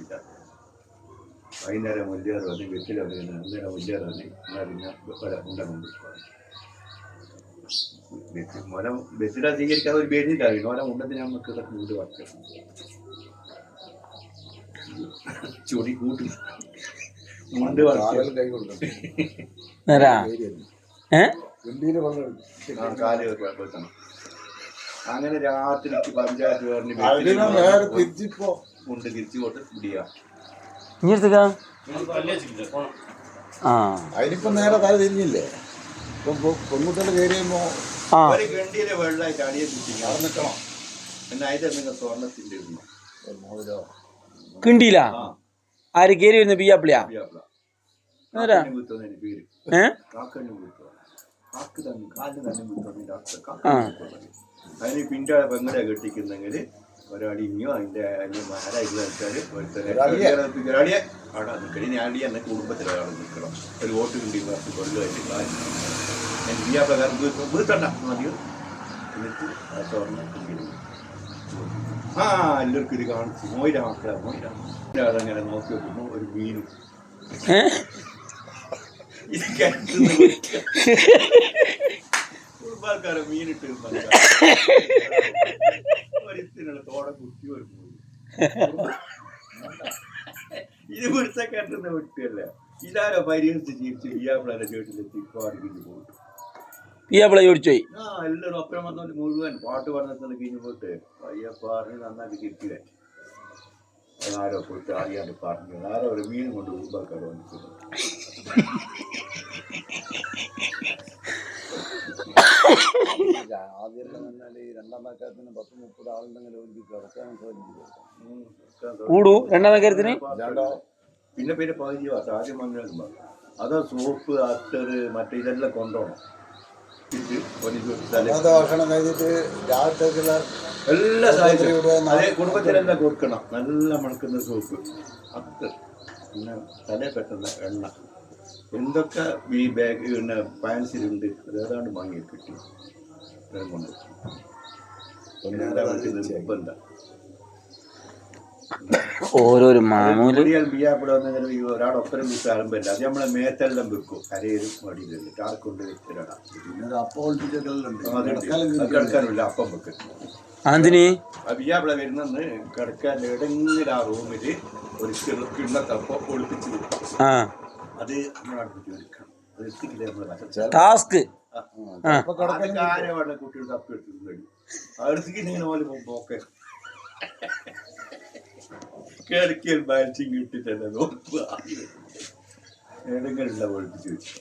വെച്ചിട്ടാ വൈകുന്നേരം മുല്ലേറ് വന്ന് വെറ്റില അന്നേരം മുല്ലേറ് വന്ന് പിന്നെ ഉണ്ട കൊണ്ട് മോനെ വെറ്റില സ്വീകരിക്കാതെ ഒരു പേടിയിട്ടാണ് ഓരോ ഉണ്ടത്തിന് നമുക്ക് മുണ്ട് വയ്ക്കും ചൊടി കൂട്ടി മുണ്ട് കൈ കൊടുക്കും കാല് വെക്കണം. അങ്ങനെ രാത്രിക്ക് പഞ്ചായത്ത് തിരിച്ചിപ്പോ മുണ്ട് തിരിച്ചു കൊണ്ട് പിടിയാ അതിനിപ്പോ നേരെ തല തിരിഞ്ഞില്ലേ പെൺകുട്ടികൾ കയറിയുമ്പോ ഒരു ഗണ്ടിയിലെ വെള്ളമായിട്ട് അടിയെ തിരിച്ചു അവിടെ നിൽക്കണം. പിന്നെ അതിന്റെ എന്തെങ്കിലും സ്വർണ്ണത്തിന്റെ കിണ്ടിയില്ല ആര് കയറി വരുന്ന ബിയാപ്പിളിയാ അതിന് പിന്റെ പെങ്ങളെ കെട്ടിക്കുന്നെങ്കിൽ ഒരടിഞ്ഞോ അതിന്റെ മഹാരാജ് വെച്ചാൽ ഒരാളിയെ അവിടെ നിൽക്കണം. അടിയെ എന്നെ കുടുംബത്തിലൊരാൾ നിൽക്കണം. ഒരു വോട്ട് കിണ്ടി കൊല്ലുമായിട്ട് കാര്യം ബിയാപ്ലക്കാർ വീട്ടണ്ട മതിയോ എന്നിട്ട് ആ സ്വർണ്ണം എല്ലാവർക്കും ഇത് കാണിച്ചു മോയിര മക്കളെ മോയിര അതങ്ങനെ നോക്കി നോക്കുമ്പോ ഒരു മീനും കുടുംബക്കാരെ മീനിട്ട് ഒരിത്തിനുള്ള തോടെ കുത്തി ഒരു പോയി ഇത് പിടിച്ച കെട്ടുന്ന വിട്ടിയല്ല. ഇതാരോ പരിഹരിച്ച് ജീവിച്ച് ബിയാപ്പിളെ ചേട്ടിലെത്തി പാടിക്കിട്ട് പോയിട്ട് ബിയാപ്പിള ചോദിച്ചോയി എല്ലാവരും ഒപ്പം വന്നോണ്ട് മുഴുവൻ പാട്ട് പറഞ്ഞിട്ട് കഴിഞ്ഞ് പോയിട്ട് പയ്യ പറഞ്ഞ് നന്നാക്കി തിരിച്ചില്ല. ആരോ പോയിട്ട് അറിയാണ്ട് പറഞ്ഞു ആരോ ഒരു മീൻ കൊണ്ട് കുടുംബക്കാർ വന്നിട്ടുണ്ട്. പിന്നെ പിന്നെ പകുതി ആദ്യം വന്നു അതോ സോപ്പ് അത്തറ് മറ്റേ ഇതെല്ലാം കൊണ്ടുപോകണം. ഭക്ഷണം കഴിഞ്ഞിട്ട് രാത്രിക്കുള്ള എല്ലാ സാഹചര്യം അതേ കുടുംബത്തിലെല്ലാം കൊടുക്കണം. നല്ല മണക്കുന്ന സോപ്പ് അത്തർ പിന്നെ തലേ പെട്ടെന്ന് എണ്ണ എന്തൊക്കെ ഈ ബാഗ് പിന്നെ പാൻസിലുണ്ട് അതേതാണ്ട് വാങ്ങി കിട്ടി കൊണ്ട് നിർബന്ധം. ഓരോരോ മാമൂല് ബിയാപ്പിള വന്നെങ്കിൽ ഒരാളൊപ്പരം വിട്ട് ആരംഭമില്ല. അത് നമ്മളെ മേത്തെല്ലാം വെക്കും. കരയിലും മടിയിലും ആർക്കൊണ്ട് വെച്ചിടാം. പിന്നെ അപ്പം കിടക്കാനില്ല അപ്പം വെക്കും. ബിയാപ്പിള വരുന്നെന്ന് കിടക്കാൻ എവിടെങ്കിലും ആ റൂമിൽ ഒരു കിണ്ണത്തപ്പം ഒളിപ്പിച്ച് വെക്കും. അത് നമ്മളടുപ്പിച്ച് വെക്കണം. അത് എത്തിക്കില്ല നമ്മളെ കുട്ടികൾ തപ്പി എടുത്തിട്ട് വരും. അടുത്തേക്ക് ഇങ്ങനെ പോലെ പോക്കെ കേൾക്കിയാൽ ബാച്ചിങ് കിട്ടിട്ടല്ല നോക്കുക ഏതെങ്കിലും ഒളിപ്പിച്ച് വെച്ചു.